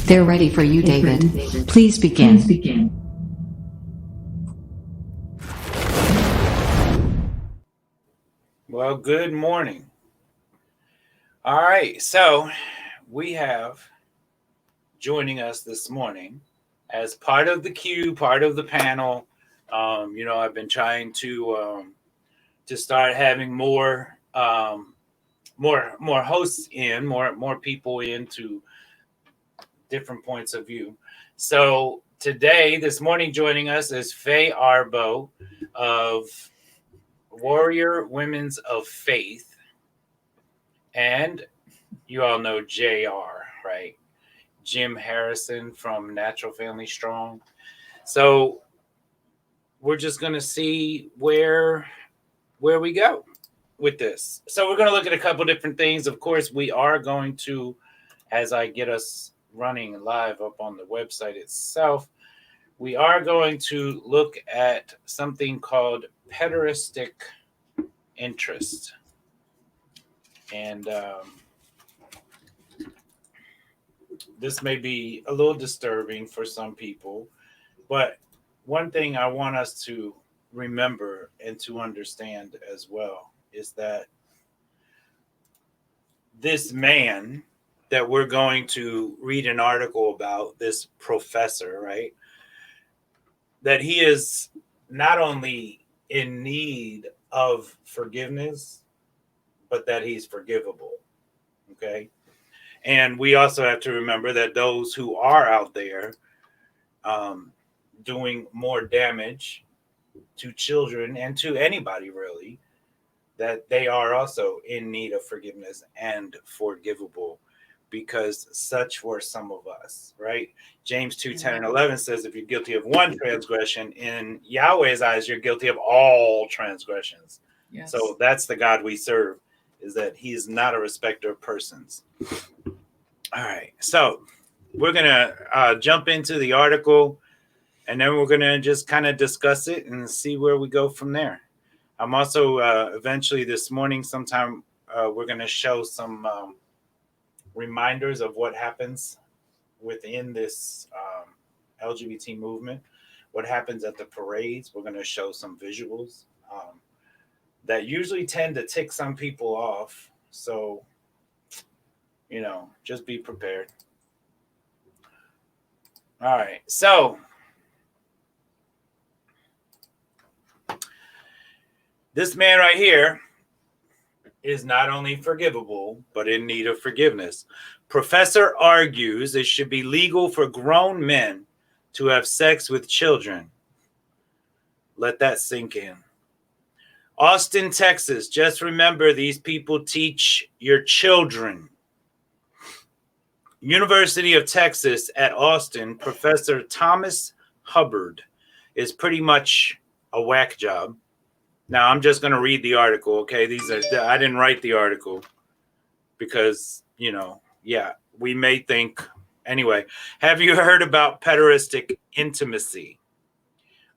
They're ready for you, David. Please begin. Well, good morning. All right, so we have joining us this morning as part of the queue, part of the panel. I've been trying to start having more hosts in, more people into different points of view. So this morning, joining us is Faye Arbo of Warrior Women's of Faith, and you all know JR, right? Jim Harrison from Natural Family Strong. So we're just going to see where we go with this. So we're going to look at a couple different things. Of course, we are going to, as I get us running live up on the website itself, we are going to look at something called pederastic interest. And this may be a little disturbing for some people, but one thing I want us to remember and to understand as well is that this man that we're going to read an article about, this professor, right, that he is not only in need of forgiveness, but that he's forgivable, okay? And we also have to remember that those who are out there doing more damage to children and to anybody really, that they are also in need of forgiveness and forgivable, because such were some of us, right? James 2:10-11 says, if you're guilty of one transgression, in Yahweh's eyes, you're guilty of all transgressions. Yes. So that's the God we serve, is that he is not a respecter of persons. All right, so we're going to jump into the article, and then we're going to just kind of discuss it and see where we go from there. I'm also eventually this morning sometime we're going to show some reminders of what happens within this LGBT movement, what happens at the parades. We're going to show some visuals that usually tend to tick some people off. So, just be prepared. All right. So this man right here is not only forgivable, but in need of forgiveness. Professor argues it should be legal for grown men to have sex with children. Let that sink in. Austin, Texas. Just remember, these people teach your children. University of Texas at Austin, Professor Thomas Hubbard is pretty much a whack job. Now, I'm just going to read the article, okay? I didn't write the article because, we may think. Anyway, have you heard about pederastic intimacy?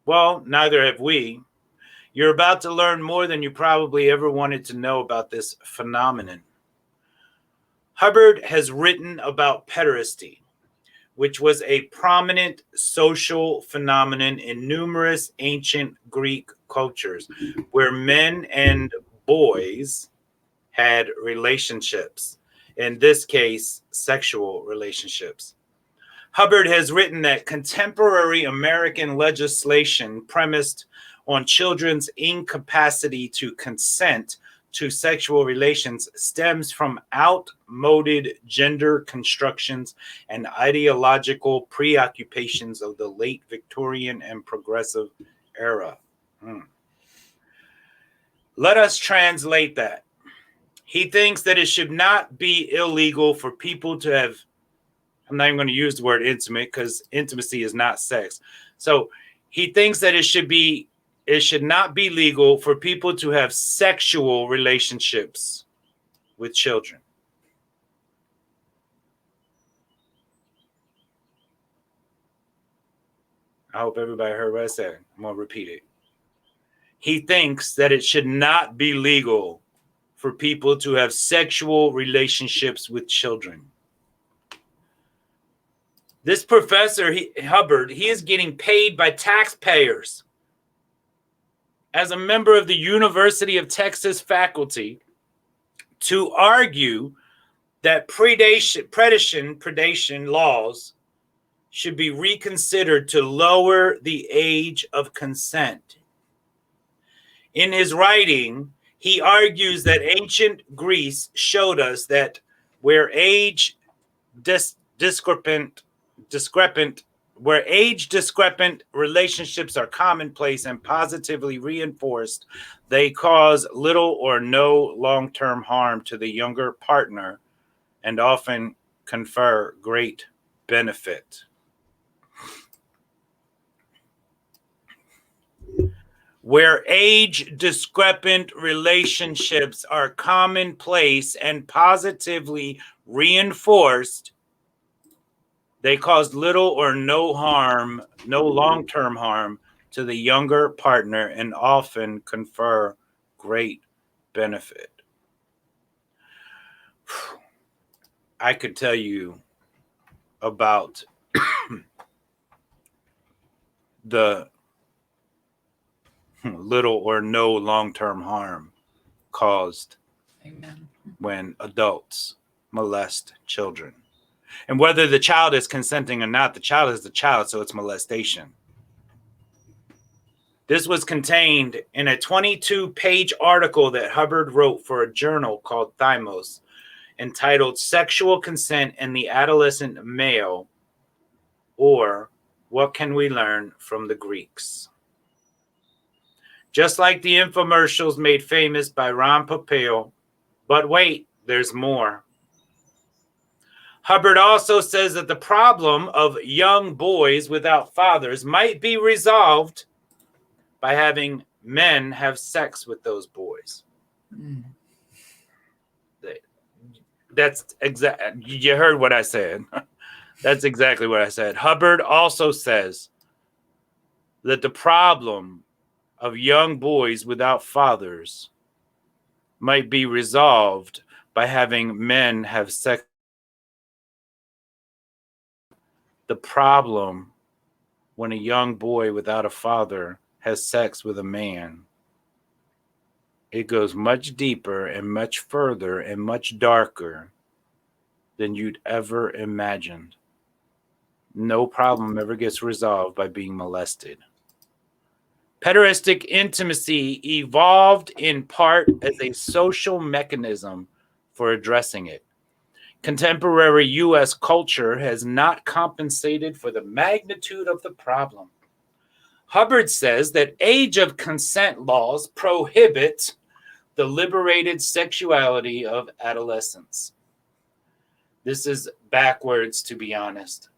Well, neither have we. You're about to learn more than you probably ever wanted to know about this phenomenon. Hubbard has written about pederasty, which was a prominent social phenomenon in numerous ancient Greek cultures, where men and boys had relationships, in this case, sexual relationships. Hubbard has written that contemporary American legislation premised on children's incapacity to consent to sexual relations stems from outmoded gender constructions and ideological preoccupations of the late Victorian and progressive era. Let us translate that. He thinks that it should not be illegal for people to have, I'm not even going to use the word intimate because intimacy is not sex. So he thinks that it should not be legal for people to have sexual relationships with children. I hope everybody heard what I said. I'm going to repeat it. He thinks that it should not be legal for people to have sexual relationships with children. This professor, Hubbard, he is getting paid by taxpayers as a member of the University of Texas faculty to argue that predation laws should be reconsidered to lower the age of consent. In his writing, he argues that ancient Greece showed us that where age discrepant relationships are commonplace and positively reinforced, they cause little or no long-term harm to the younger partner and often confer great benefit. Where age discrepant relationships are commonplace and positively reinforced, they cause little or no harm, no long-term harm to the younger partner and often confer great benefit. I could tell you about the little or no long-term harm caused when adults molest children. And whether the child is consenting or not, the child is the child, so it's molestation. This was contained in a 22-page article that Hubbard wrote for a journal called Thymos, entitled Sexual Consent in the Adolescent Male, or What Can We Learn from the Greeks? Just like the infomercials made famous by Ron Popeil, but wait, there's more. Hubbard also says that the problem of young boys without fathers might be resolved by having men have sex with those boys. That's exactly, you heard what I said. That's exactly what I said. Hubbard also says that the problem of young boys without fathers might be resolved by having men have sex. The problem when a young boy without a father has sex with a man, it goes much deeper and much further and much darker than you'd ever imagined. No problem ever gets resolved by being molested. Pederastic intimacy evolved in part as a social mechanism for addressing it. Contemporary U.S. culture has not compensated for the magnitude of the problem. Hubbard says that age of consent laws prohibit the liberated sexuality of adolescents. This is backwards, to be honest.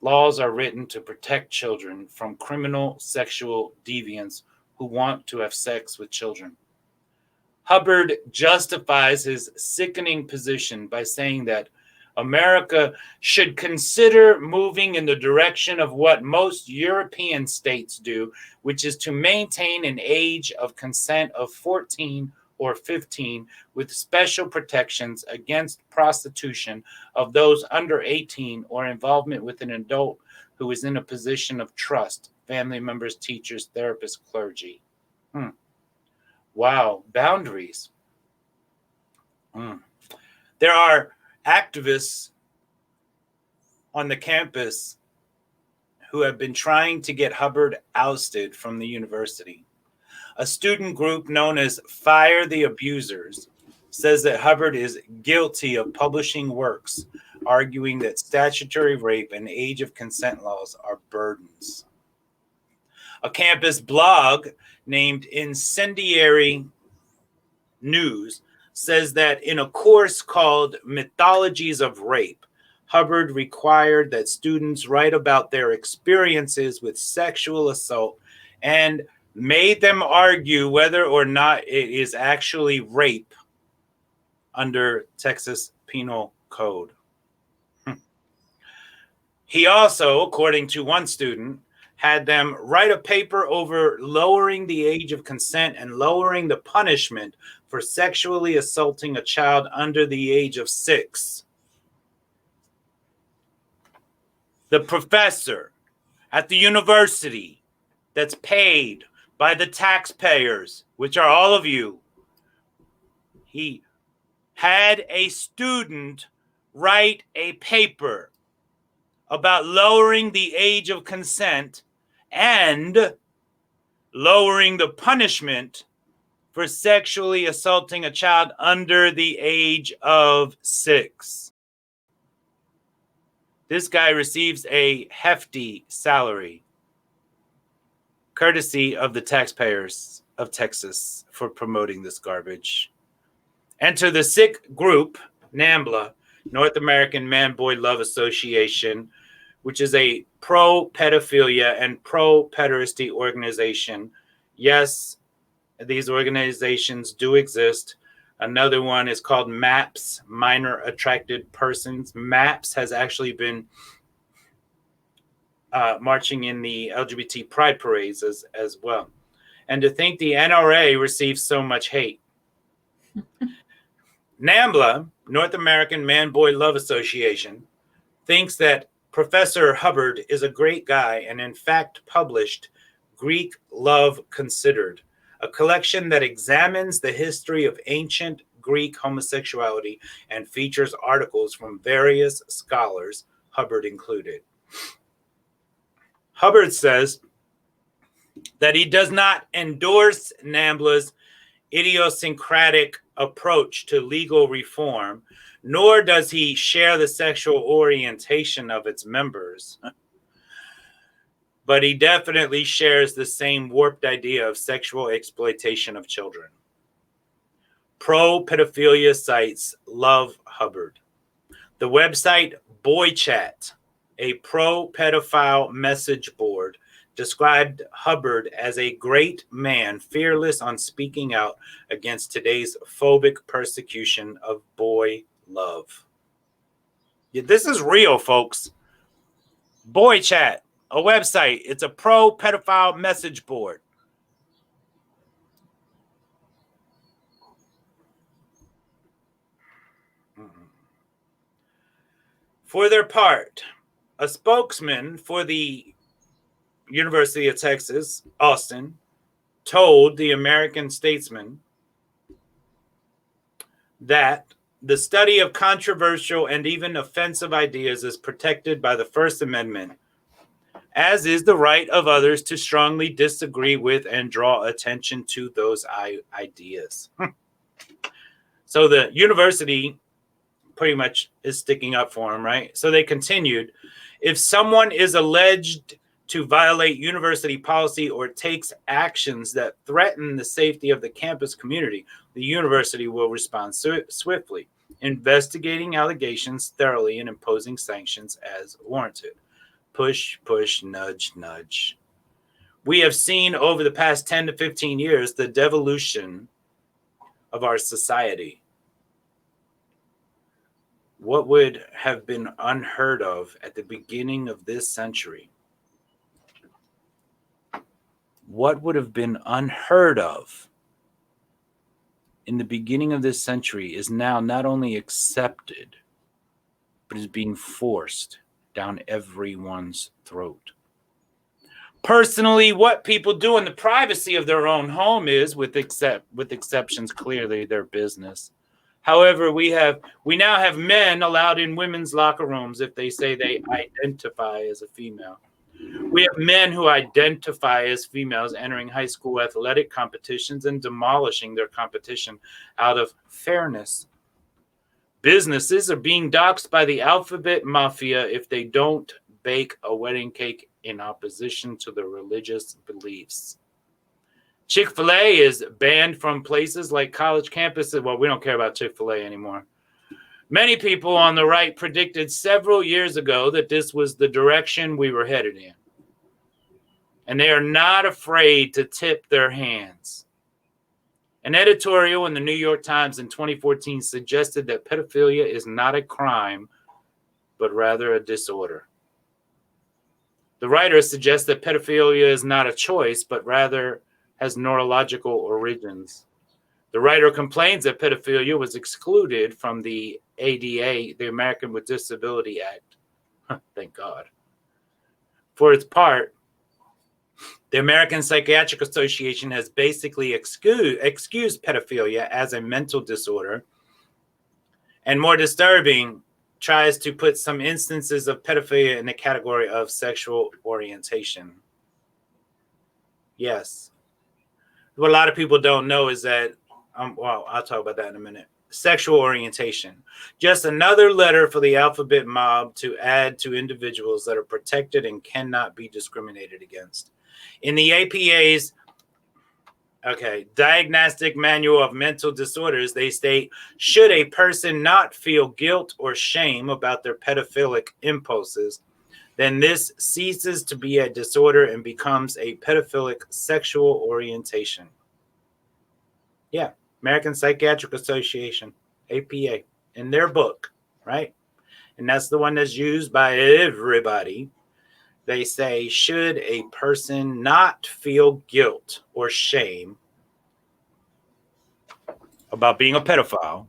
Laws are written to protect children from criminal sexual deviants who want to have sex with children. Hubbard justifies his sickening position by saying that America should consider moving in the direction of what most European states do, which is to maintain an age of consent of 14 or 15 with special protections against prostitution of those under 18 or involvement with an adult who is in a position of trust, family members, teachers, therapists, clergy. Wow, boundaries. There are activists on the campus who have been trying to get Hubbard ousted from the university. A student group known as Fire the Abusers says that Hubbard is guilty of publishing works arguing that statutory rape and age of consent laws are burdens. A campus blog named Incendiary News says that in a course called Mythologies of Rape, Hubbard required that students write about their experiences with sexual assault and made them argue whether or not it is actually rape under Texas Penal Code. He also, according to one student, had them write a paper over lowering the age of consent and lowering the punishment for sexually assaulting a child under the age of 6. The professor at the university that's paid by the taxpayers, which are all of you, he had a student write a paper about lowering the age of consent and lowering the punishment for sexually assaulting a child under the age of 6. This guy receives a hefty salary, courtesy of the taxpayers of Texas, for promoting this garbage. Enter the SICK group, NAMBLA, North American Man-Boy Love Association, which is a pro-pedophilia and pro-pederasty organization. Yes, these organizations do exist. Another one is called MAPS, Minor Attracted Persons. MAPS has actually been marching in the LGBT pride parades as well. And to think the NRA receives so much hate. NAMBLA, North American Man-Boy Love Association, thinks that Professor Hubbard is a great guy and in fact published Greek Love Considered, a collection that examines the history of ancient Greek homosexuality and features articles from various scholars, Hubbard included. Hubbard says that he does not endorse NAMBLA's idiosyncratic approach to legal reform, nor does he share the sexual orientation of its members. But he definitely shares the same warped idea of sexual exploitation of children. Pro-pedophilia sites love Hubbard. The website BoyChat, a pro-pedophile message board, described Hubbard as a great man, fearless on speaking out against today's phobic persecution of boy love. Yeah, this is real, folks. BoyChat, a website. It's a pro-pedophile message board. For their part, a spokesman for the University of Texas, Austin, told the American Statesman that the study of controversial and even offensive ideas is protected by the First Amendment, as is the right of others to strongly disagree with and draw attention to those ideas. So the university pretty much is sticking up for him, right? So they continued, if someone is alleged to violate university policy or takes actions that threaten the safety of the campus community, the university will respond swiftly, investigating allegations thoroughly and imposing sanctions as warranted. Push, push, nudge, nudge. We have seen over the past 10 to 15 years the devolution of our society. What would have been unheard of at the beginning of this century? What would have been unheard of in the beginning of this century is now not only accepted, but is being forced down everyone's throat. Personally, what people do in the privacy of their own home is, with exceptions, clearly their business. However, we now have men allowed in women's locker rooms if they say they identify as a female. We have men who identify as females entering high school athletic competitions and demolishing their competition out of fairness. Businesses are being doxxed by the alphabet mafia if they don't bake a wedding cake in opposition to their religious beliefs. Chick-fil-A is banned from places like college campuses. Well, we don't care about Chick-fil-A anymore. Many people on the right predicted several years ago that this was the direction we were headed in. And they are not afraid to tip their hands. An editorial in the New York Times in 2014 suggested that pedophilia is not a crime, but rather a disorder. The writer suggests that pedophilia is not a choice, but rather has neurological origins. The writer complains that pedophilia was excluded from the ADA, the American with Disability Act. Thank God. For its part, the American Psychiatric Association has basically excused pedophilia as a mental disorder, and more disturbing, tries to put some instances of pedophilia in the category of sexual orientation. Yes. What a lot of people don't know is that, well, I'll talk about that in a minute. Sexual orientation. Just another letter for the alphabet mob to add to individuals that are protected and cannot be discriminated against. In the APA's Diagnostic Manual of Mental Disorders, they state, should a person not feel guilt or shame about their pedophilic impulses, then this ceases to be a disorder and becomes a pedophilic sexual orientation. Yeah, American Psychiatric Association, APA, in their book, right? And that's the one that's used by everybody. They say, should a person not feel guilt or shame about being a pedophile?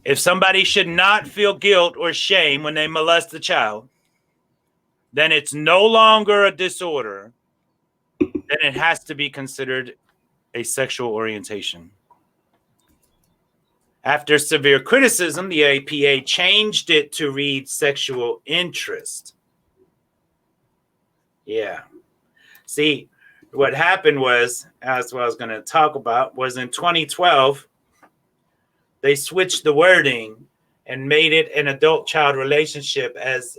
If somebody should not feel guilt or shame when they molest a child, then it's no longer a disorder. Then it has to be considered a sexual orientation. After severe criticism, the APA changed it to read sexual interest. Yeah. See, what happened was, that's what I was going to talk about, was in 2012, they switched the wording and made it an adult-child relationship as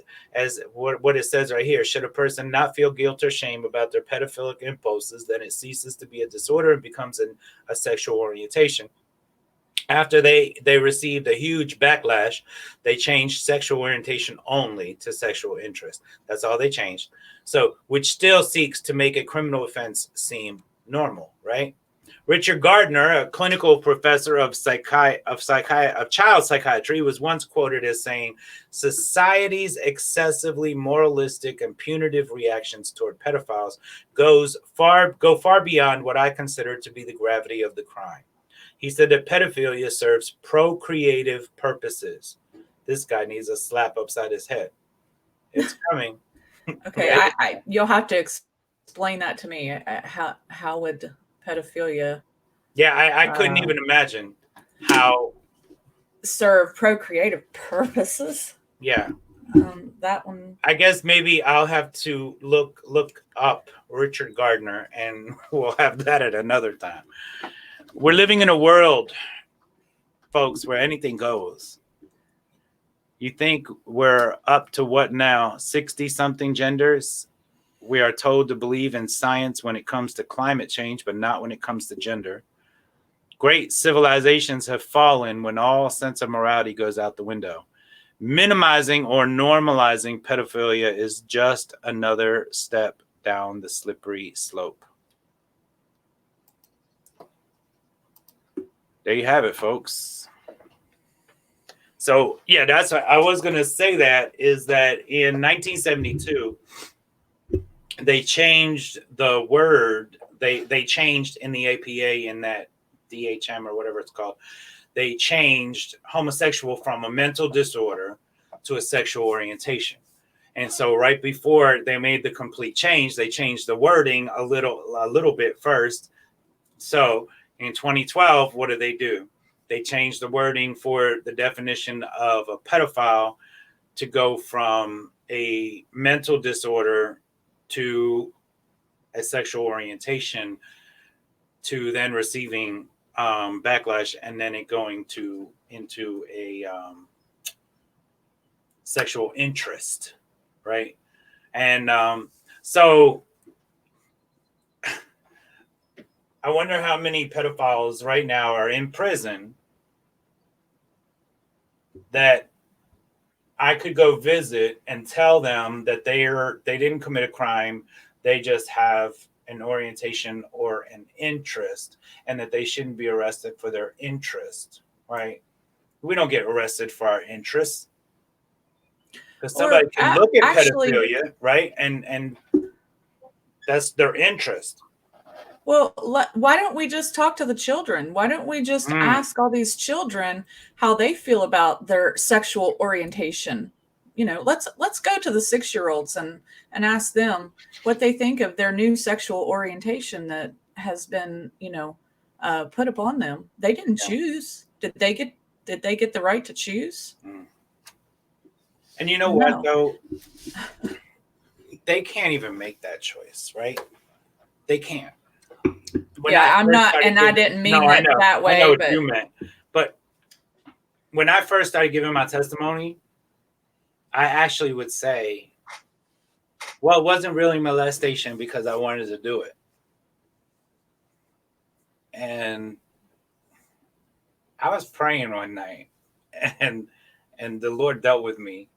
what it says right here. Should a person not feel guilt or shame about their pedophilic impulses, then it ceases to be a disorder and becomes a sexual orientation. After they received a huge backlash, they changed sexual orientation only to sexual interest. That's all they changed. So, which still seeks to make a criminal offense seem normal, right? Richard Gardner, a clinical professor of child psychiatry, was once quoted as saying, "Society's excessively moralistic and punitive reactions toward pedophiles go far beyond what I consider to be the gravity of the crime." He said that pedophilia serves procreative purposes. This guy needs a slap upside his head. It's coming. Okay, you'll have to explain that to me. How would pedophilia? Yeah, I couldn't even imagine how serve procreative purposes. Yeah, that one. I guess maybe I'll have to look up Richard Gardner, and we'll have that at another time. We're living in a world, folks, where anything goes. You think we're up to what now? 60-something genders? We are told to believe in science when it comes to climate change, but not when it comes to gender. Great civilizations have fallen when all sense of morality goes out the window. Minimizing or normalizing pedophilia is just another step down the slippery slope. There you have it, folks. So, yeah, that's what I was going to say. That is that in 1972, they changed the word. They changed in the APA, in that DHM or whatever it's called. They changed homosexual from a mental disorder to a sexual orientation. And so right before they made the complete change, they changed the wording a little bit first. So in 2012, what did they do? They changed the wording for the definition of a pedophile to go from a mental disorder to a sexual orientation, to then receiving backlash, and then it going into a sexual interest, right? And so I wonder how many pedophiles right now are in prison that I could go visit and tell them that they didn't commit a crime, they just have an orientation or an interest, and that they shouldn't be arrested for their interest, right? We don't get arrested for our interests. Because somebody can look at pedophilia, right? And that's their interest. Well, why don't we just talk to the children? Why don't we just ask all these children how they feel about their sexual orientation? let's go to the 6-year-olds and ask them what they think of their new sexual orientation that has been, put upon them. They didn't choose. Did they get the right to choose? And you know what, though? They can't even make that choice, right? They can't. I'm not, and I didn't mean that way. I know what but you meant. But when I first started giving my testimony, I actually would say, well, it wasn't really molestation because I wanted to do it. And I was praying one night, and the Lord dealt with me.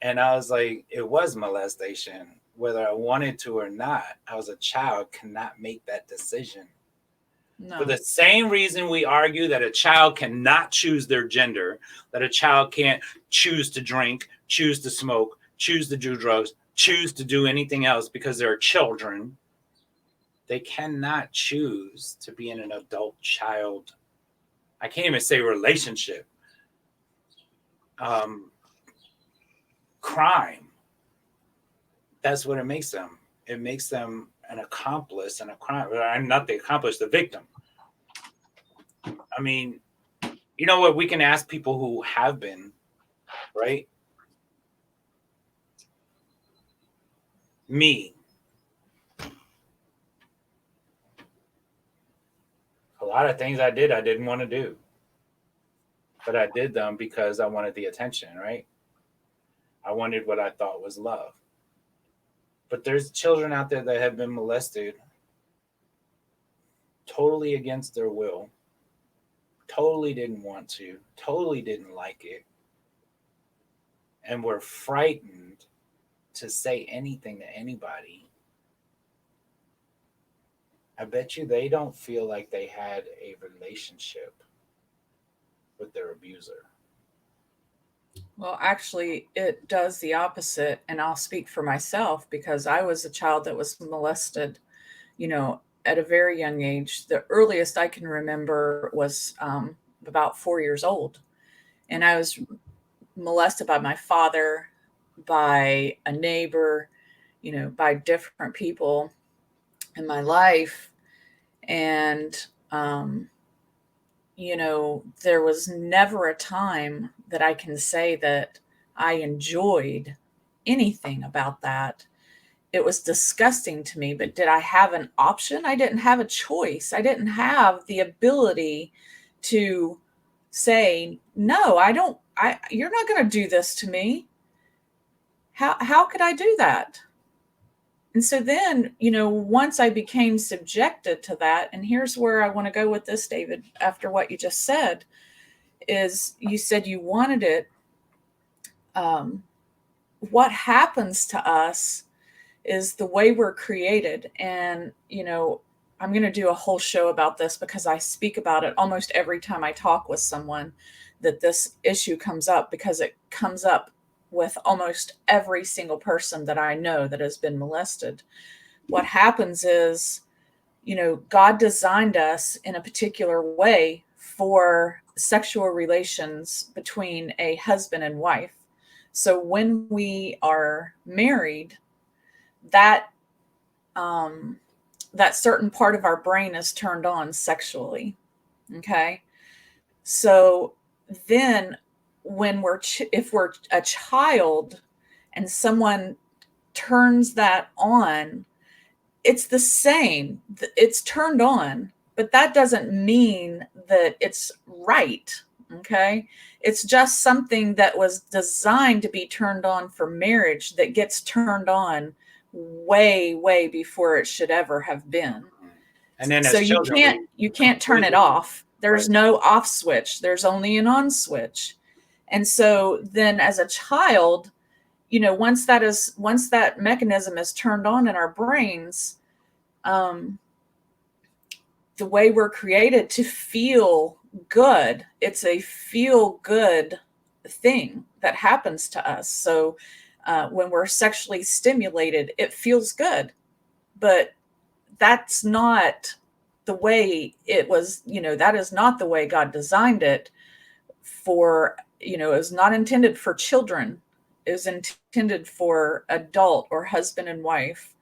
And I was like, it was molestation, whether I wanted to or not. I was a child, cannot make that decision. No. For the same reason we argue that a child cannot choose their gender, that a child can't choose to drink, choose to smoke, choose to do drugs, choose to do anything else because they're children. They cannot choose to be in an adult child. I can't even say relationship. Crime. That's what it makes them. It makes them an accomplice in a crime. I'm not the accomplice, the victim. I mean, you know what? We can ask people who have been, right? Me. A lot of things I didn't want to do. But I did them because I wanted the attention, right? I wanted what I thought was love. But there's children out there that have been molested totally against their will, totally didn't want to, totally didn't like it, and were frightened to say anything to anybody. I bet you they don't feel like they had a relationship with their abuser. Well, actually, it does the opposite. And I'll speak for myself because I was a child that was molested, at a very young age. The earliest I can remember was about 4 years old. And I was molested by my father, by a neighbor, by different people in my life. And, there was never a time that I can say that I enjoyed anything about that. It was disgusting to me, but did I have an option? I didn't have a choice. I didn't have the ability to say, no, you're not going to do this to me. How could I do that? And so then, once I became subjected to that, and here's where I want to go with this, David, after what you just said, is you said you wanted it. What happens to us is the way we're created. And, I'm going to do a whole show about this because I speak about it almost every time I talk with someone, that this issue comes up, because it comes up with almost every single person that I know that has been molested. What happens is, God designed us in a particular way for sexual relations between a husband and wife. So when we are married, that certain part of our brain is turned on sexually. Okay. So then when if we're a child and someone turns that on, it's the same. It's turned on, but that doesn't mean that it's right. Okay. It's just something that was designed to be turned on for marriage that gets turned on way, way before it should ever have been. And then so you can't turn it off. There's no off switch. There's only an on switch. And so then as a child, once that mechanism is turned on in our brains, the way we're created to feel good, it's a feel good thing that happens to us. So when we're sexually stimulated, it feels good, but that's not the way it was, that is not the way God designed it for, it was not intended for children. is intended for adult or husband and wife.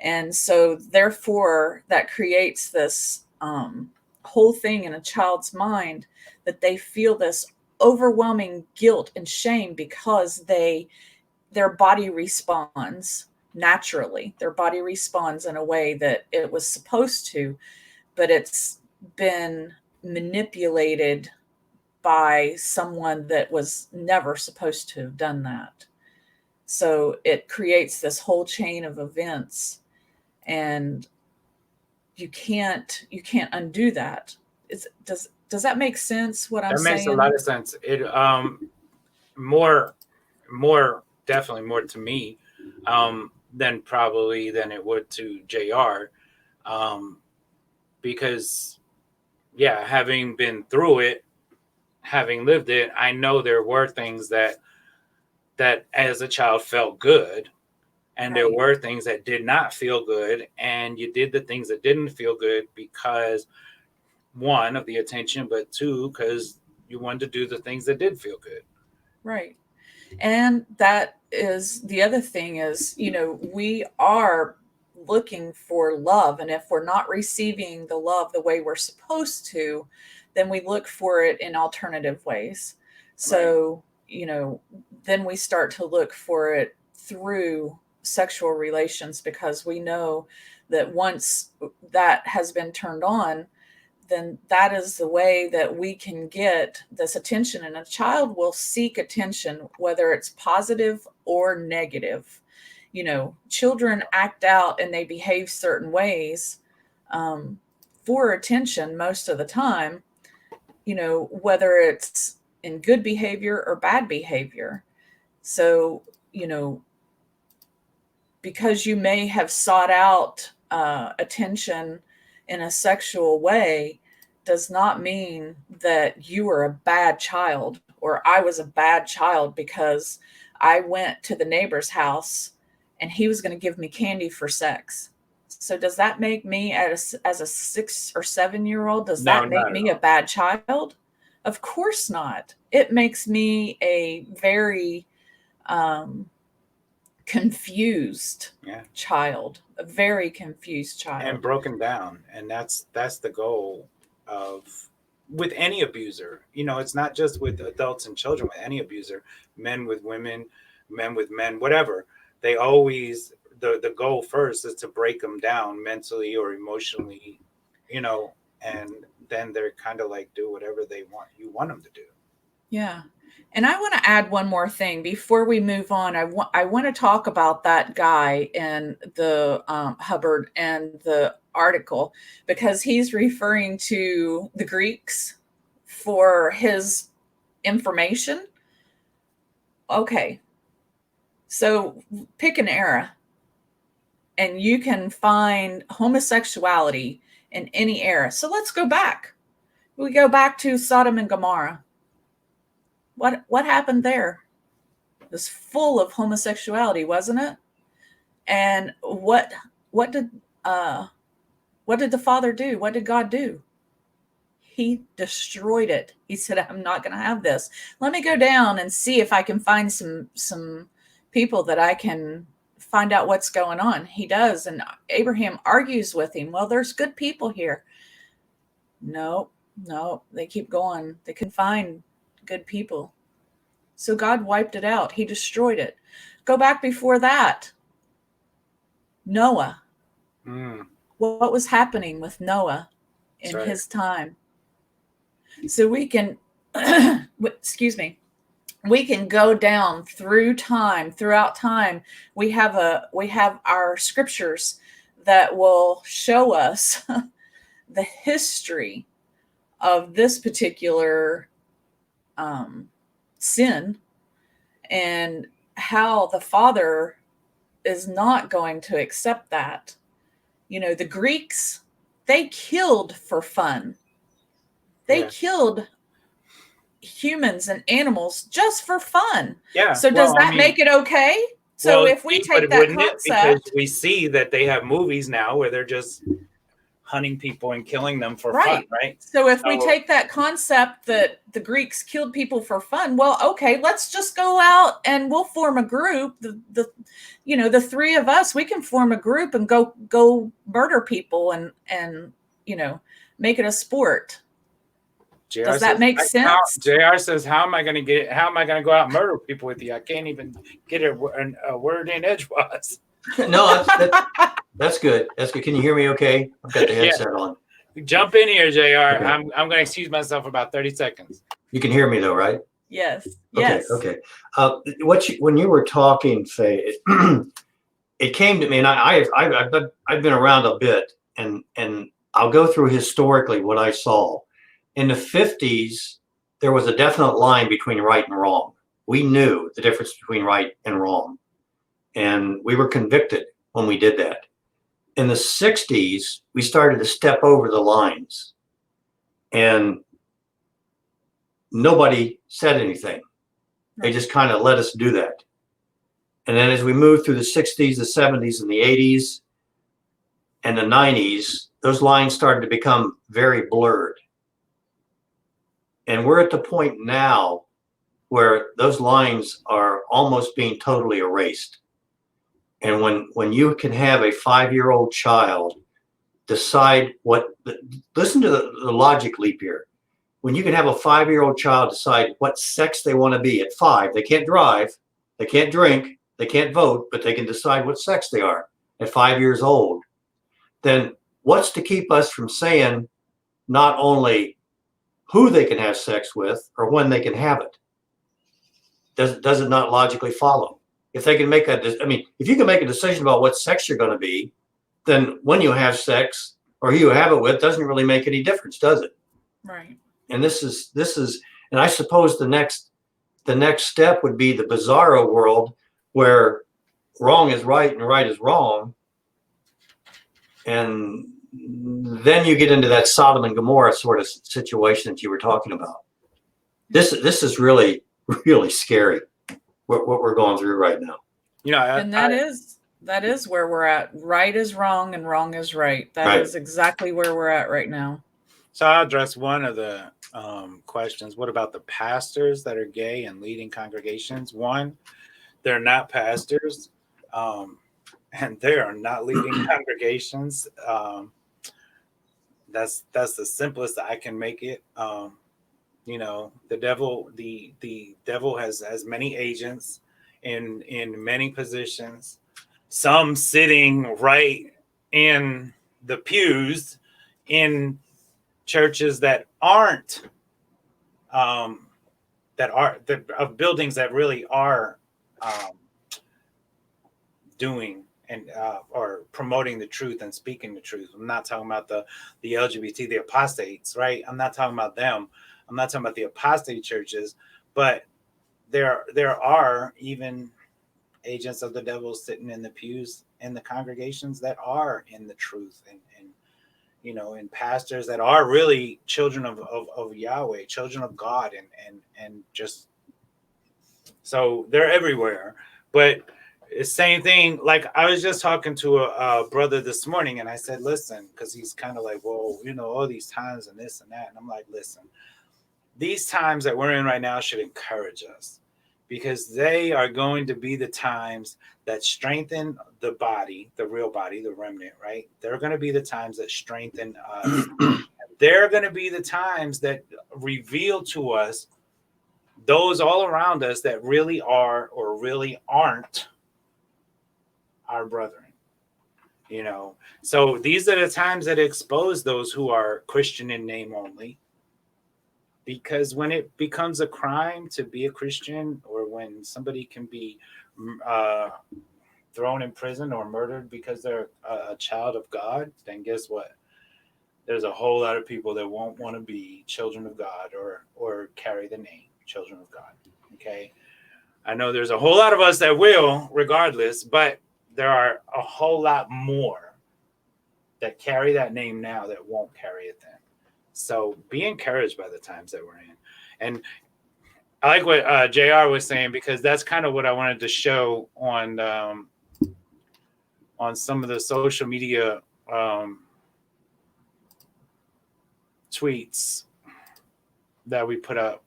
And so therefore that creates this whole thing in a child's mind that they feel this overwhelming guilt and shame because their body responds naturally. Their body responds in a way that it was supposed to, but it's been manipulated by someone that was never supposed to have done that. So it creates this whole chain of events, and you can't undo that. Does that make sense what I'm That makes a saying? lot of sense. It more definitely more to me than it would to JR, because yeah, having been through it, having lived it, I know there were things that as a child felt good, and there Right. were things that did not feel good, and you did the things that didn't feel good because, one, of the attention, but two, because you wanted to do the things that did feel good. Right. And that is the other thing is, we are looking for love. And if we're not receiving the love the way we're supposed to, then we look for it in alternative ways. So, then we start to look for it through sexual relations, because we know that once that has been turned on, then that is the way that we can get this attention. And a child will seek attention, whether it's positive or negative. Children act out and they behave certain ways for attention most of the time, whether it's in good behavior or bad behavior. So, because you may have sought out attention in a sexual way does not mean that you are a bad child, or I was a bad child because I went to the neighbor's house and he was going to give me candy for sex. So does that make me as a 6 or 7 year old, does No, that make me a bad child? Of course not. It makes me a very confused child, a very confused child, and broken down. And that's the goal of with any abuser. It's not just with adults and children. With any abuser, men with women, men with men, whatever, they always the goal first is to break them down mentally or emotionally, and then they're kind of like do whatever you want them to do. Yeah. And I want to add one more thing before we move on. I want to talk about that guy in the Hubbard and the article, because he's referring to the Greeks for his information. Okay. So pick an era and you can find homosexuality in any era. So let's go back. We go back to Sodom and Gomorrah. What happened there? It was full of homosexuality, wasn't it? And what did the Father do? What did God do? He destroyed it. He said, I'm not going to have this. Let me go down and see if I can find some people that I can find out what's going on. He does. And Abraham argues with him. Well, there's good people here. No, they keep going. They can find good people. So God wiped it out. He destroyed it. Go back before that. Noah. What was happening with Noah in his time? So we can, we can go down throughout time. We have our scriptures that will show us the history of this particular sin, and how the Father is not going to accept that. The Greeks, they killed for fun. They killed humans and animals just for fun. Yeah. So does that make it okay? So if we take that concept, because we see that they have movies now where they're just hunting people and killing them for Right. fun, right? So if we take that concept that the Greeks killed people for fun, well, okay, let's just go out and we'll form a group. The three of us, we can form a group and go murder people and make it a sport. JR Does that says, make sense? JR says, how am I going to go out and murder people with you? I can't even get a word in edgewise. No, that's good. That's good. Can you hear me okay? I've got the headset on. Jump in here, JR. Okay. I'm going to excuse myself for about 30 seconds. You can hear me though, right? Yes. Okay. Yes. Okay. When you were talking, Faye, it came to me, and I've been around a bit, and I'll go through historically what I saw. In the 50s, there was a definite line between right and wrong. We knew the difference between right and wrong, and we were convicted when we did that. In the 60s, we started to step over the lines, and nobody said anything. They just kind of let us do that. And then as we moved through the 60s, the 70s, and the 80s, and the 90s, those lines started to become very blurred. And we're at the point now where those lines are almost being totally erased. And when you can have a 5-year-old child decide listen to the logic leap here. When you can have a 5-year-old child decide what sex they want to be at 5, they can't drive, they can't drink, they can't vote, but they can decide what sex they are at 5 years old. Then what's to keep us from saying not only who they can have sex with or when they can have it? Does it not logically follow? If they can if you can make a decision about what sex you're going to be, then when you have sex or who you have it with doesn't really make any difference, does it? Right. And this is, and I suppose the next step would be the bizarro world where wrong is right and right is wrong. And then you get into that Sodom and Gomorrah sort of situation that you were talking about. This is really, really scary, what we're going through right now. And that is where we're at. Right is wrong and wrong is right. That is exactly where we're at right now. So I'll address one of the questions. What about the pastors that are gay and leading congregations? One, they're not pastors, and they are not leading congregations. That's the simplest I can make it. The devil has many agents in many positions, some sitting right in the pews in churches that aren't of buildings that really are doing and or promoting the truth and speaking the truth. I'm not talking about the LGBT, the apostates, right? I'm not talking about them. I'm not talking about the apostate churches, but there are even agents of the devil sitting in the pews in the congregations that are in the truth and and pastors that are really children of Yahweh, children of God, and just so they're everywhere. But it's same thing. Like I was just talking to a brother this morning, and I said, listen, because he's kind of like, well, all these times and this and that, and I'm like, listen, these times that we're in right now should encourage us, because they are going to be the times that strengthen the body, the real body, the remnant, right? They're going to be the times that strengthen us. They're going to be the times that reveal to us those all around us that really are or really aren't our brethren. So these are the times that expose those who are Christian in name only. Because when it becomes a crime to be a Christian, or when somebody can be thrown in prison or murdered because they're a child of God, then guess what? There's a whole lot of people that won't want to be children of God or carry the name children of God. Okay. I know there's a whole lot of us that will regardless, but there are a whole lot more that carry that name now that won't carry it then. So be encouraged by the times that we're in. And I like what JR was saying, because that's kind of what I wanted to show on some of the social media tweets that we put up.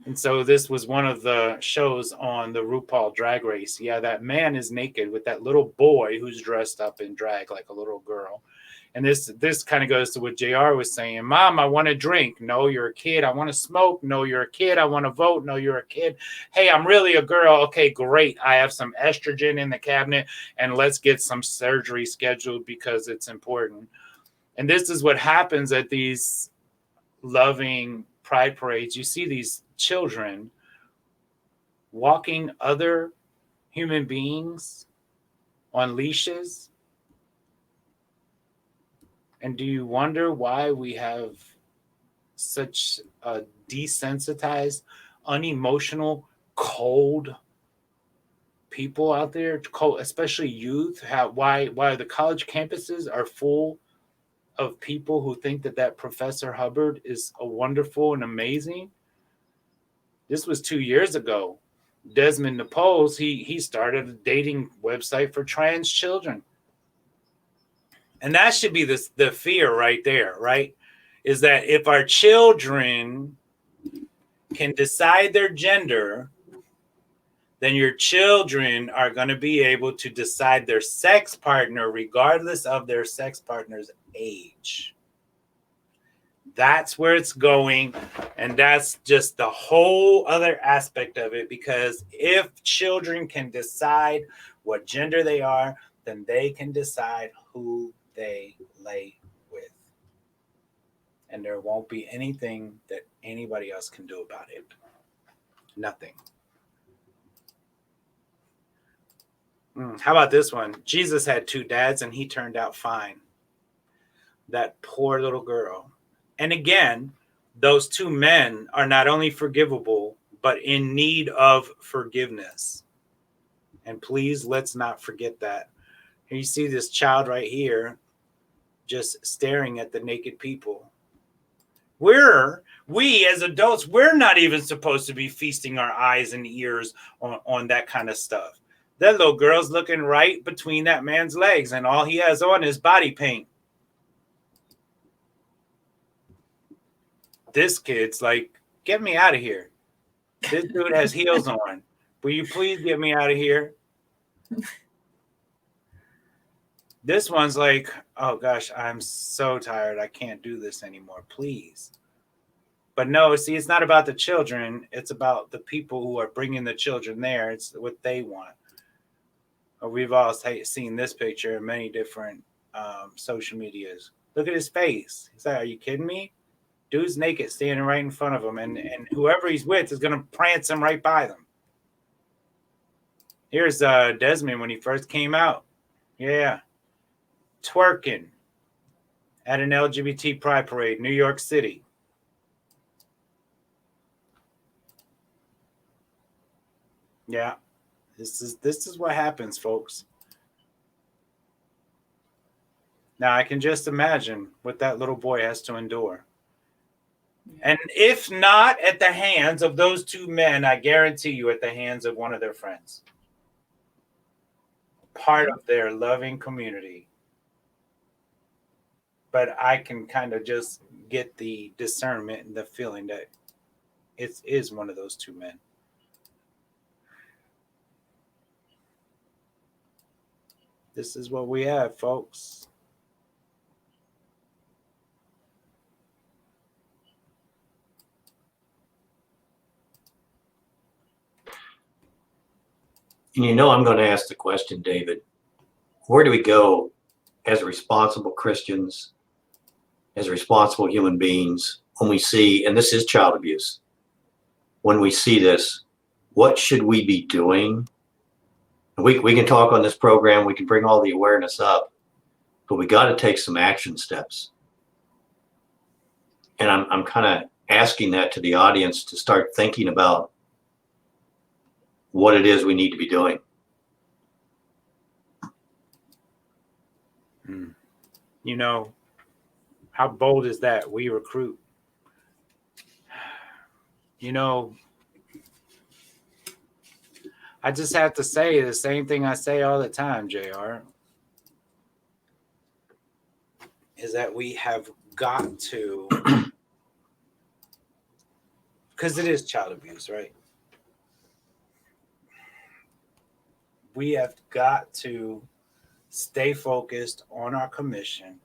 And so this was one of the shows on the RuPaul Drag Race. Yeah, that man is naked with that little boy who's dressed up in drag like a little girl. And this kind of goes to what JR was saying. Mom, I want to drink. No, you're a kid. I want to smoke. No, you're a kid. I want to vote. No, you're a kid. Hey, I'm really a girl. Okay, great. I have some estrogen in the cabinet, and let's get some surgery scheduled because it's important. And this is what happens at these loving pride parades. You see these children walking other human beings on leashes. And do you wonder why we have such a desensitized, unemotional, cold people out there, cold, especially youth? Why the college campuses are full of people who think that Professor Hubbard is a wonderful and amazing? This was 2 years ago. Desmond Naples, he started a dating website for trans children. And that should be the fear right there, right? Is that if our children can decide their gender, then your children are going to be able to decide their sex partner regardless of their sex partner's age. That's where it's going. And that's just the whole other aspect of it, because if children can decide what gender they are, then they can decide who they lay with. And there won't be anything that anybody else can do about it. Nothing. How about this one? Jesus had 2 dads and he turned out fine. That poor little girl. And again, those 2 men are not only forgivable, but in need of forgiveness. And please, let's not forget that. Here you see this child right here just staring at the naked people. We as adults, we're not even supposed to be feasting our eyes and ears on that kind of stuff. That little girl's looking right between that man's legs, and all he has on is body paint. This kid's like, get me out of here. This dude has heels on. Will you please get me out of here? This one's like, oh gosh, I'm so tired. I can't do this anymore. Please. But no, see, it's not about the children. It's about the people who are bringing the children there. It's what they want. We've all seen this picture in many different social medias. Look at his face. He's like, are you kidding me? Dude's naked, standing right in front of him. And whoever he's with is going to prance him right by them. Here's Desmond when he first came out. Yeah. Twerking at an LGBT pride parade, New York City. Yeah, this is what happens, folks. Now I can just imagine what that little boy has to endure. And if not at the hands of those 2 men, I guarantee you at the hands of one of their friends. Part of their loving community. But I can kind of just get the discernment and the feeling that it is one of those 2 men. This is what we have, folks. And you know I'm going to ask the question, David. Where do we go as responsible Christians, as responsible human beings, when we see, and this is child abuse, when we see this, what should we be doing? We can talk on this program, we can bring all the awareness up, but we got to take some action steps. And I'm kind of asking that to the audience to start thinking about what it is we need to be doing. You know, how bold is that? We recruit. You know, I just have to say the same thing I say all the time, JR, is that we have got to because it is child abuse, right? We have got to stay focused on our commission,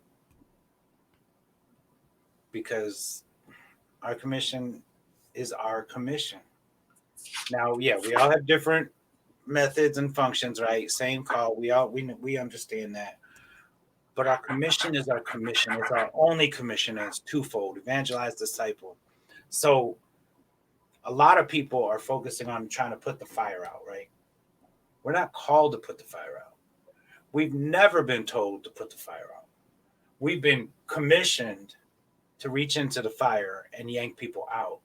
because our commission is our commission. Now, yeah, we all have different methods and functions, right? Same call. We understand that. But our commission is our commission. It's our only commission, and it's twofold: evangelize, disciple. So a lot of people are focusing on trying to put the fire out, right? We're not called to put the fire out. We've never been told to put the fire out. We've been commissioned to reach into the fire and yank people out,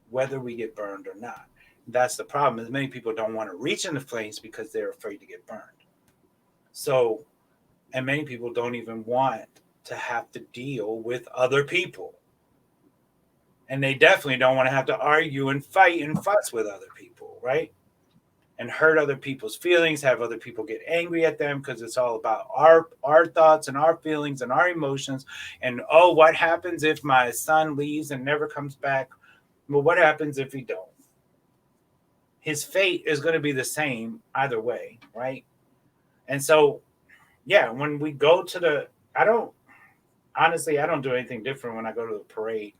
whether we get burned or not. That's the problem, is many people don't want to reach in the flames because they're afraid to get burned. So, and many people don't even want to have to deal with other people. And they definitely don't want to have to argue and fight and fuss with other people, right? And hurt other people's feelings, have other people get angry at them, because it's all about our thoughts and our feelings and our emotions. And, oh, what happens if my son leaves and never comes back? Well, what happens if he don't? His fate is going to be the same either way, right? And so, yeah, when we go to I don't do anything different when I go to the parade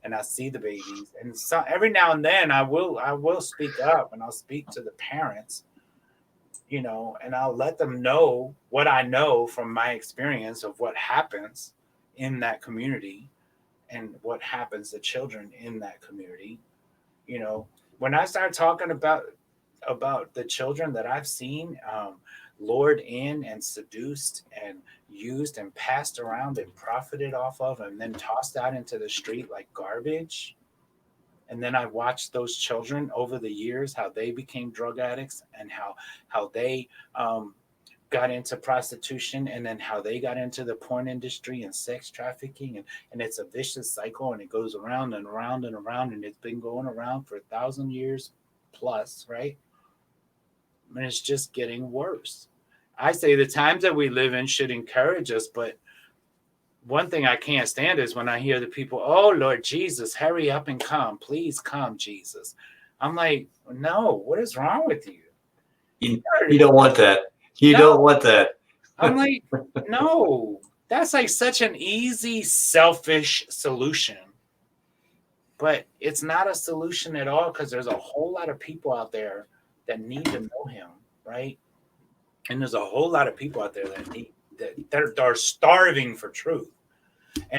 and I see the babies. And so every now and then I will speak up, and I'll speak to the parents, and I'll let them know what I know from my experience of what happens in that community and what happens to children in that community. When I start talking about the children that I've seen lured in and seduced and used and passed around and profited off of, and then tossed out into the street like garbage. And then I watched those children over the years, how they became drug addicts, and how they got into prostitution, and then how they got into the porn industry and sex trafficking. And it's a vicious cycle, and it goes around and around and around, and it's been going around for 1,000 years plus, right? And it's just getting worse. I say the times that we live in should encourage us, but one thing I can't stand is when I hear the people, oh, Lord Jesus, hurry up and come. Please come, Jesus. I'm like, no, what is wrong with you? You don't want that. You don't want that. I'm like, no, that's like such an easy, selfish solution. But it's not a solution at all, because there's a whole lot of people out there that need to know him, right? And there's a whole lot of people out there that are starving for truth.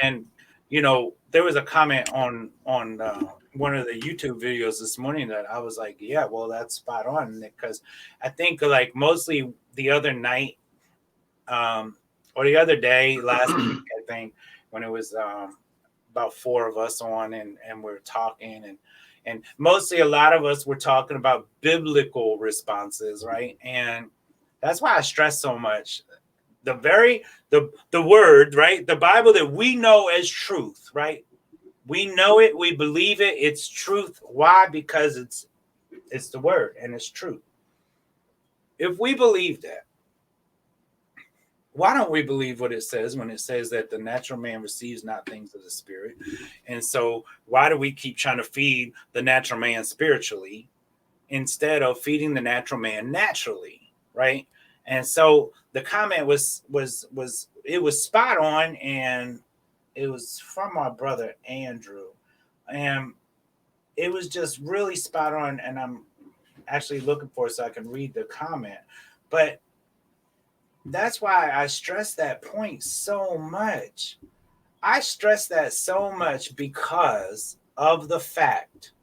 And there was a comment on one of the YouTube videos this morning that I was like, yeah, well, that's spot on, because I think like mostly the other night or the other day last week, I think, when it was about 4 of us on and we're talking, and mostly a lot of us were talking about biblical responses, right? And that's why I stress so much the word, right? The Bible that we know as truth, right? We know it, we believe it, it's truth. Why? Because it's the word and it's truth. If we believe that, why don't we believe what it says when it says that the natural man receives not things of the spirit? And so why do we keep trying to feed the natural man spiritually instead of feeding the natural man naturally, right? And so the comment was spot on, and it was from my brother Andrew, and it was just really spot on. And I'm actually looking for it so I can read the comment, but that's why I stress that point so much. I stress that so much because of the fact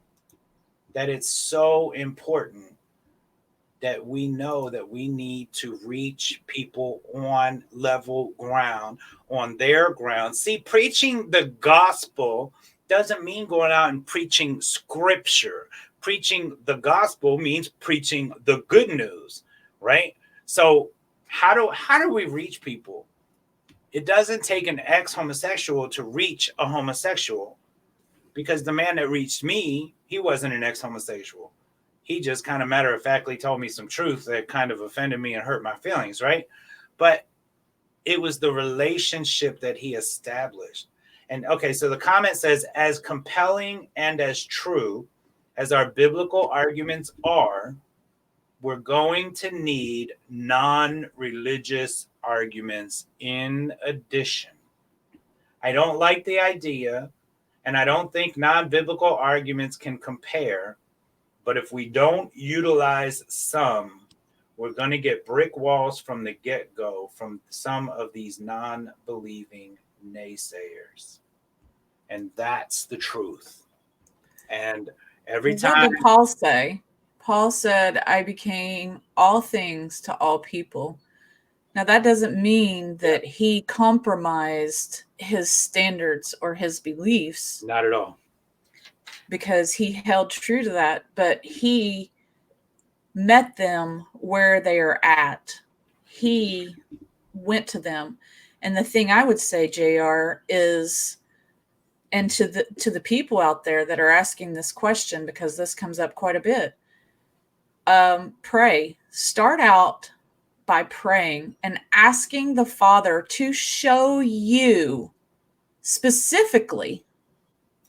that it's so important that we know that we need to reach people on level ground, on their ground. See, preaching the gospel doesn't mean going out and preaching scripture. Preaching the gospel means preaching the good news, right? So how do we reach people? It doesn't take an ex-homosexual to reach a homosexual, because the man that reached me, he wasn't an ex-homosexual. He just kind of matter-of-factly told me some truth that kind of offended me and hurt my feelings, right? But it was the relationship that he established. And okay, so the comment says, as compelling and as true as our biblical arguments are, we're going to need non-religious arguments in addition. I don't like the idea, and I don't think non-biblical arguments can compare, but if we don't utilize some, we're going to get brick walls from the get-go from some of these non-believing naysayers. And that's the truth. And every What time, did Paul say? Paul said, I became all things to all people. Now, that doesn't mean that he compromised his standards or his beliefs, not at all. because he held true to that, but he met them where they are at. He went to them. And the thing I would say, JR, is, and to the people out there that are asking this question, because this comes up quite a bit, pray. Start out by praying and asking the Father to show you specifically,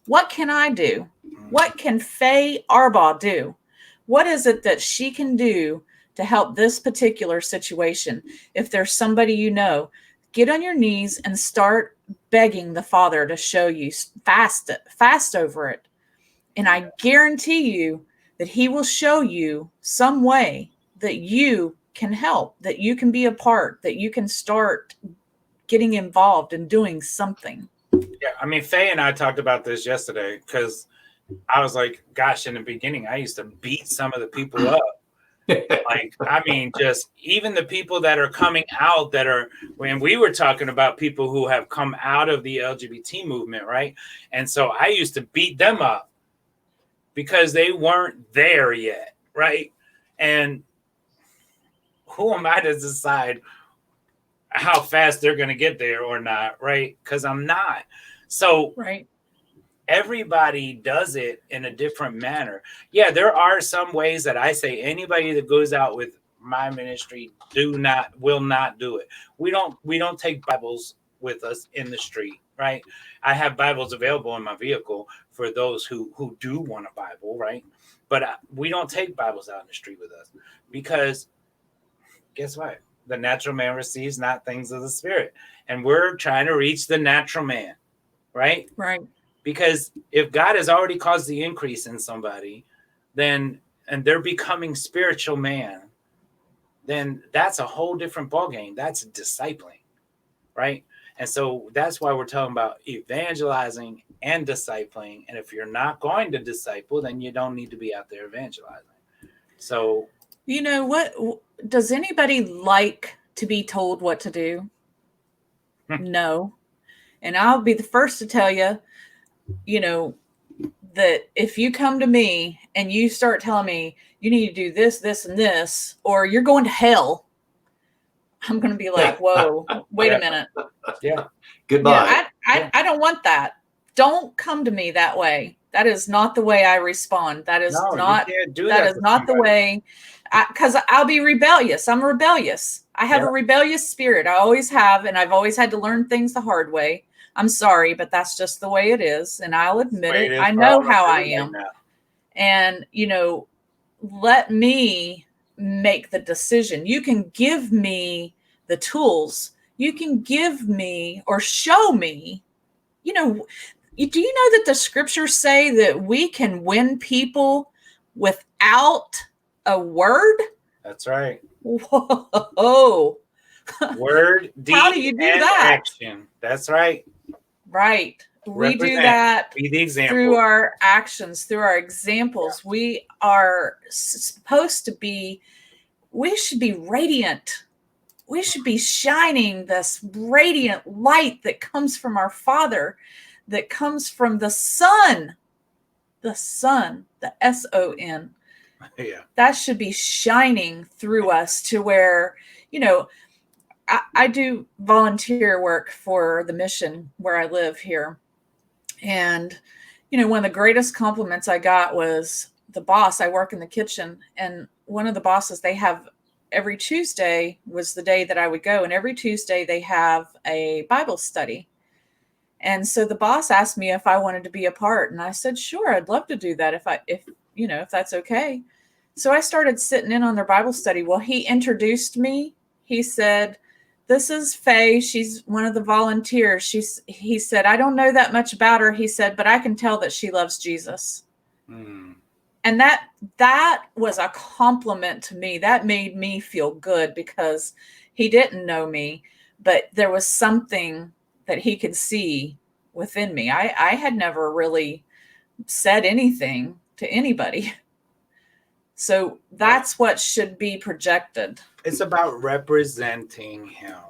what can I do? What can Faye Arbaugh do? What is it that she can do to help this particular situation? If there's somebody you know, get on your knees and start begging the Father to show you. Fast over it. And I guarantee you that he will show you some way that you can help, that you can be a part, that you can start getting involved and doing something. Yeah, I mean, Faye and I talked about this yesterday, because I was like, gosh, in the beginning, I used to beat some of the people up. Like, I mean, just even the people that are coming out, that are, when we were talking about people who have come out of the LGBT movement, right? And so I used to beat them up because they weren't there yet, right? And who am I to decide how fast they're going to get there or not, right? Because I'm not. So right. Everybody does it in a different manner. Yeah, there are some ways that I say anybody that goes out with my ministry will not do it. We don't take Bibles with us in the street, right? I have Bibles available in my vehicle for those who do want a Bible, right? But we don't take Bibles out in the street with us, because guess what? The natural man receives not things of the Spirit, and we're trying to reach the natural man, right? Right. Because if God has already caused the increase in somebody, then, and they're becoming spiritual man, then that's a whole different ballgame. That's discipling, right? And so that's why we're talking about evangelizing and discipling. And if you're not going to disciple, then you don't need to be out there evangelizing. So, you know what? Does anybody like to be told what to do? No. And I'll be the first to tell you, that if you come to me and you start telling me you need to do this, this, and this, or you're going to hell, I'm going to be like, whoa, wait a minute. Yeah. Goodbye. Yeah, I don't want that. Don't come to me that way. That is not the way I respond. That is not the way, because I'll be rebellious. I'm rebellious. I have a rebellious spirit. I always have, and I've always had to learn things the hard way. I'm sorry, but that's just the way it is. And I'll admit it. I know how I am. And, let me make the decision. You can give me the tools. You can give me or show me, do you know that the scriptures say that we can win people without a word? That's right. Whoa. Word, deed, how do you do and that? Action. That's right. Right. We do that be the example. Through our actions, through our examples. Yeah. We are supposed to be, we should be radiant. We should be shining this radiant light that comes from our Father, that comes from the Son, the S-O-N. Yeah. That should be shining through us to where, I do volunteer work for the mission where I live here. And, one of the greatest compliments I got was the boss. I work in the kitchen, and one of the bosses, they have every Tuesday was the day that I would go. And every Tuesday they have a Bible study. And so the boss asked me if I wanted to be a part. And I said, sure, I'd love to do that. if that's okay. So I started sitting in on their Bible study. Well, he introduced me. He said, "This is Faye. She's one of the volunteers." He said, "I don't know that much about her." He said, "But I can tell that she loves Jesus." Mm. And that was a compliment to me. That made me feel good because he didn't know me, but there was something that he could see within me. I had never really said anything to anybody. So that's what should be projected. It's about representing him,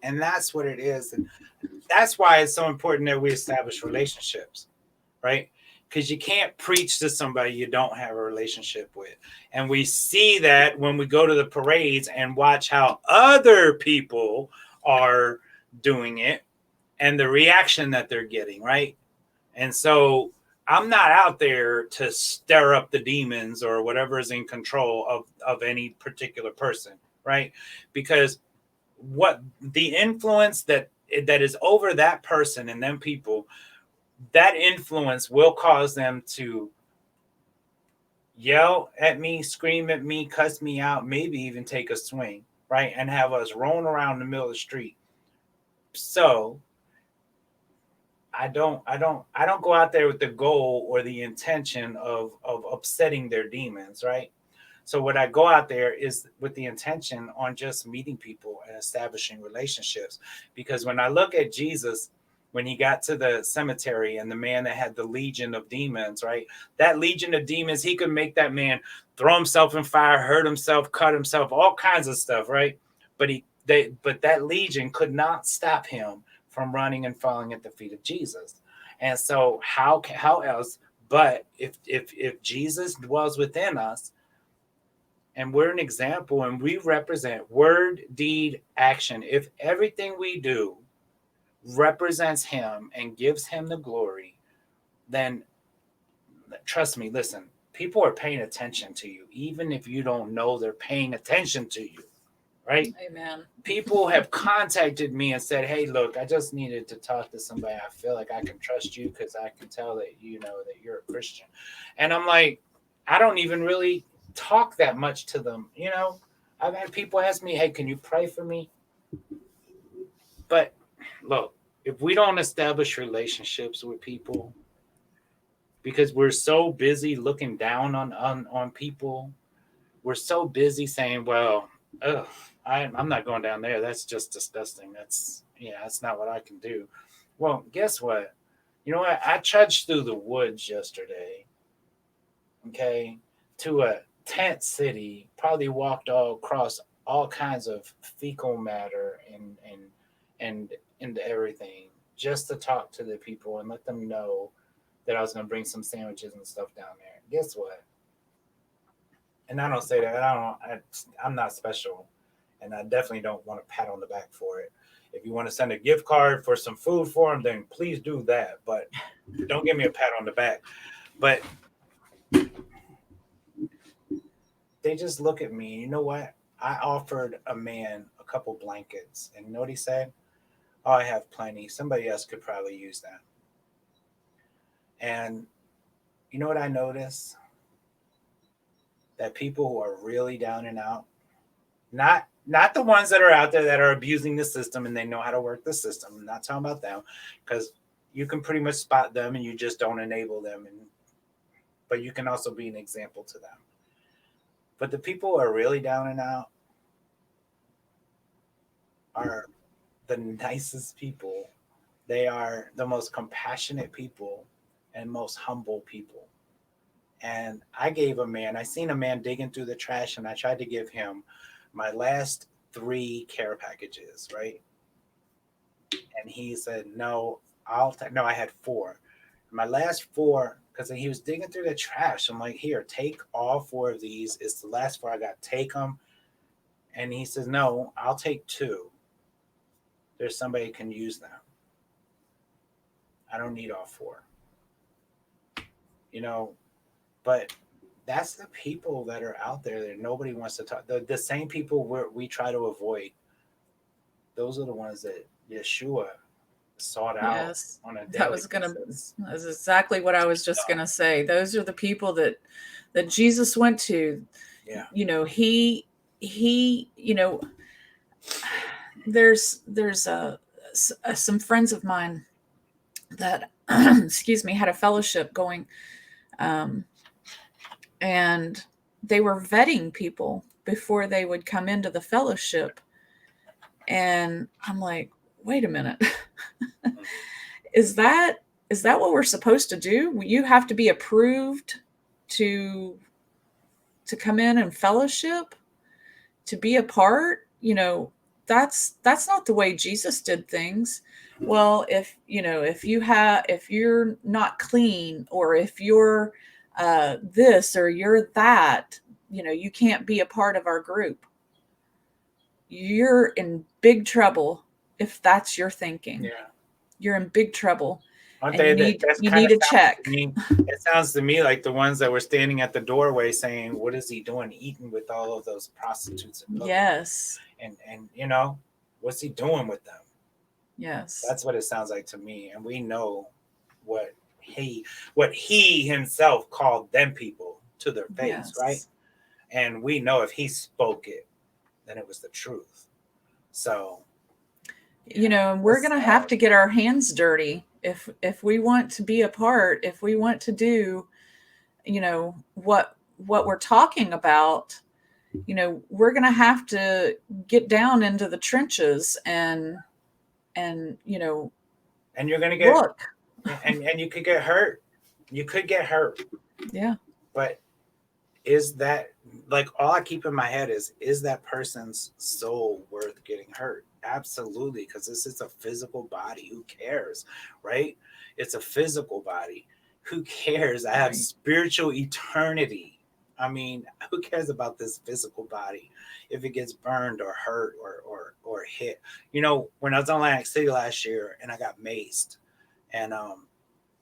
and that's what it is. And that's why it's so important that we establish relationships, right? Because you can't preach to somebody you don't have a relationship with. And we see that when we go to the parades and watch how other people are doing it and the reaction that they're getting, right? And so I'm not out there to stir up the demons or whatever is in control of any particular person, right? Because what the influence that is over that person and them people, that influence will cause them to yell at me, scream at me, cuss me out, maybe even take a swing, right? And have us rolling around the middle of the street. So I don't go out there with the goal or the intention of upsetting their demons, right? So what I go out there is with the intention on just meeting people and establishing relationships. Because when I look at Jesus, when he got to the cemetery and the man that had the legion of demons, right? That legion of demons, he could make that man throw himself in fire, hurt himself, cut himself, all kinds of stuff, right? But that legion could not stop him from running and falling at the feet of Jesus. And so how else but if Jesus dwells within us and we're an example and we represent word, deed, action, if everything we do represents him and gives him the glory, then trust me, listen, people are paying attention to you, even if you don't know they're paying attention to you, right? Amen. People have contacted me and said, "Hey, look, I just needed to talk to somebody. I feel like I can trust you because I can tell that that you're a Christian." And I'm like, I don't even really talk that much to them. I've had people ask me, "Hey, can you pray for me?" But look, if we don't establish relationships with people because we're so busy looking down on people, we're so busy saying, "Well, ugh, I'm not going down there. That's just disgusting. That's not what I can do." Well, guess what? You know what? I trudged through the woods yesterday, okay, to a tent city, probably walked all across all kinds of fecal matter and everything just to talk to the people and let them know that I was going to bring some sandwiches and stuff down there. Guess what? And I don't say that. I'm not special, and I definitely don't want a pat on the back for it. If you want to send a gift card for some food for them, then please do that. But don't give me a pat on the back. But they just look at me. You know what? I offered a man a couple blankets, and you know what he said? "Oh, I have plenty. Somebody else could probably use that." And you know what I noticed? That people who are really down and out, not the ones that are out there that are abusing the system and they know how to work the system. I'm not talking about them, because you can pretty much spot them and you just don't enable them. But you can also be an example to them. But the people who are really down and out are the nicest people. They are the most compassionate people and most humble people. And I seen a man digging through the trash, and I tried to give him my last 3 care packages, right? And he said, "No, no, I had 4. My last 4, because he was digging through the trash. I'm like, "Here, take all 4 of these. It's the last 4 I got. Take them." And he says, "No, I'll take 2. There's somebody who can use them. I don't need all 4." You know, but that's the people that are out there that nobody wants to talk. The same people we try to avoid. Those are the ones that Yeshua, sought out Yes. on a daily That was basis. that's exactly what I was just gonna say. Those are the people that Jesus went to. Yeah. You know, he you know, there's some friends of mine that excuse me, had a fellowship going, um, and they were vetting people before they would come into the fellowship. And I'm like, wait a minute. is that what we're supposed to do? You have to be approved to come in and fellowship, to be a part? That's not the way Jesus did things. Well, if if you're not clean, or if you're this or you're that, you can't be a part of our group. You're in big trouble if that's your thinking. Yeah. You're in big trouble. Aren't And they? you need a check. It sounds to me like the ones that were standing at the doorway saying, "What is he doing, eating with all of those prostitutes?" And Yes. and what's he doing with them? Yes. That's what it sounds like to me. And we know what he himself called them people to their face, Yes. right? And we know if he spoke it, then it was the truth. So, and we're going to have to get our hands dirty if we want to be a part, if we want to do, what we're talking about. We're going to have to get down into the trenches and you're going to get look. and you could get hurt. You could get hurt. Yeah. But is that, like, all I keep in my head is that person's soul worth getting hurt? Absolutely, because this is a physical body. Who cares, right? It's a physical body. Who cares? I have spiritual eternity. I mean, who cares about this physical body if it gets burned or hurt or hit? When I was in Atlantic City last year and I got maced, and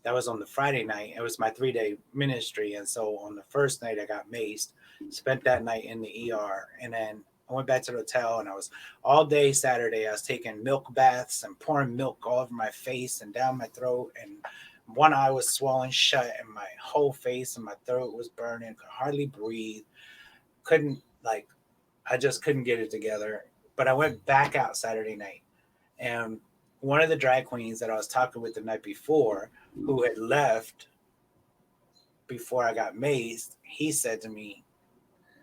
that was on the Friday night. It was my 3-day ministry. And so on the first night I got maced, spent that night in the ER. And then I went back to the hotel, and I was all day Saturday. I was taking milk baths and pouring milk all over my face and down my throat. And one eye was swollen shut, and my whole face and my throat was burning. Could hardly breathe. I just couldn't get it together. But I went back out Saturday night, and one of the drag queens that I was talking with the night before, who had left before I got maced, he said to me,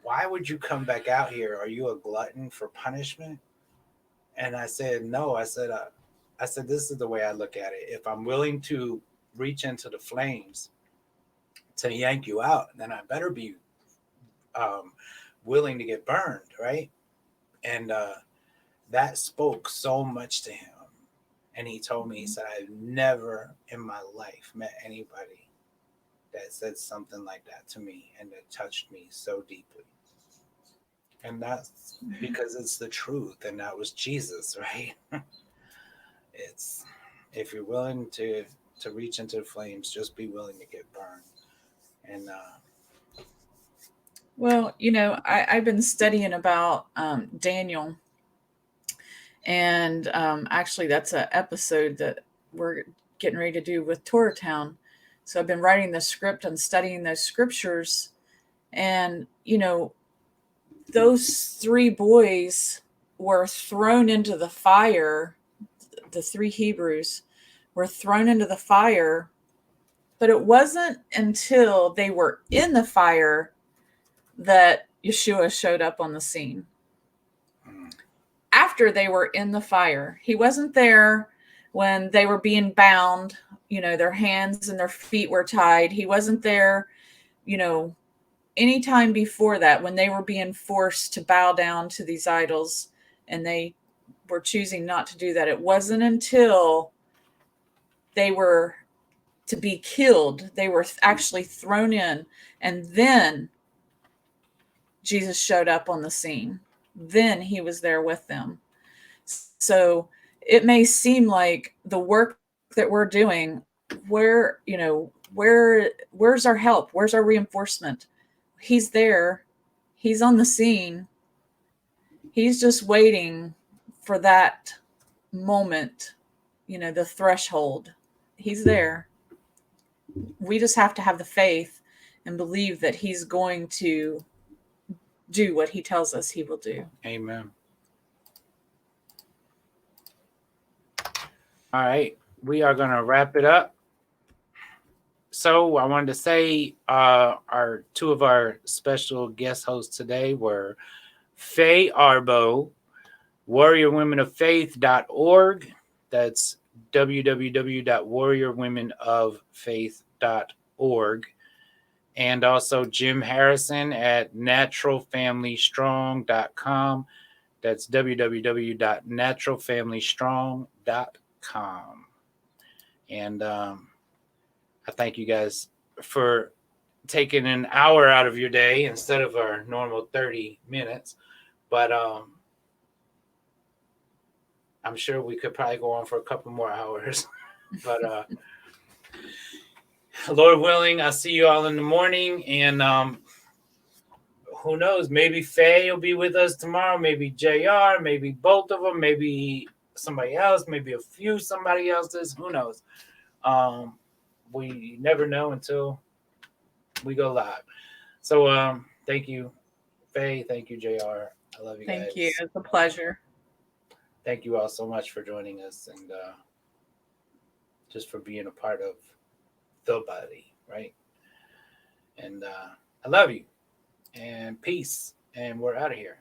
"Why would you come back out here? Are you a glutton for punishment?" And I said, "No." I said, "This is the way I look at it. If I'm willing to reach into the flames to yank you out, then I better be willing to get burned, right?" And that spoke so much to him. And he told me, he said, "I've never in my life met anybody that said something like that to me and that touched me so deeply." And that's because it's the truth, and that was Jesus, right? It's, if you're willing to reach into the flames, just be willing to get burned. And well, I've been studying about Daniel. And actually, that's an episode that we're getting ready to do with Torah Town. So I've been writing the script and studying those scriptures. And, those 3 boys were thrown into the fire. The 3 Hebrews were thrown into the fire. But it wasn't until they were in the fire that Yeshua showed up on the scene. After they were in the fire. He wasn't there when they were being bound, their hands and their feet were tied. He wasn't there, anytime before that, when they were being forced to bow down to these idols, and they were choosing not to do that. It wasn't until they were to be killed, they were actually thrown in, and then Jesus showed up on the scene. Then he was there with them. So it may seem like the work that we're doing, where's our help? Where's our reinforcement? He's there. He's on the scene. He's just waiting for that moment the threshold. He's there. We just have to have the faith and believe that he's going to do what he tells us he will do. Amen. All right, we are going to wrap it up. So I wanted to say our two of our special guest hosts today were Faye Arbo, warriorwomenoffaith.org. That's www.warriorwomenoffaith.org. And also Jim Harrison at naturalfamilystrong.com. That's www.naturalfamilystrong.com. And I thank you guys for taking an hour out of your day instead of our normal 30 minutes. But I'm sure we could probably go on for a couple more hours. But Lord willing, I'll see you all in the morning. And who knows? Maybe Faye will be with us tomorrow. Maybe JR. Maybe both of them. Maybe somebody else. Maybe somebody else's. Who knows? We never know until we go live. So thank you, Faye. Thank you, JR. I love you guys. Thank you. It's a pleasure. Thank you all so much for joining us and just for being a part of the body, right? And I love you. And peace. And we're out of here.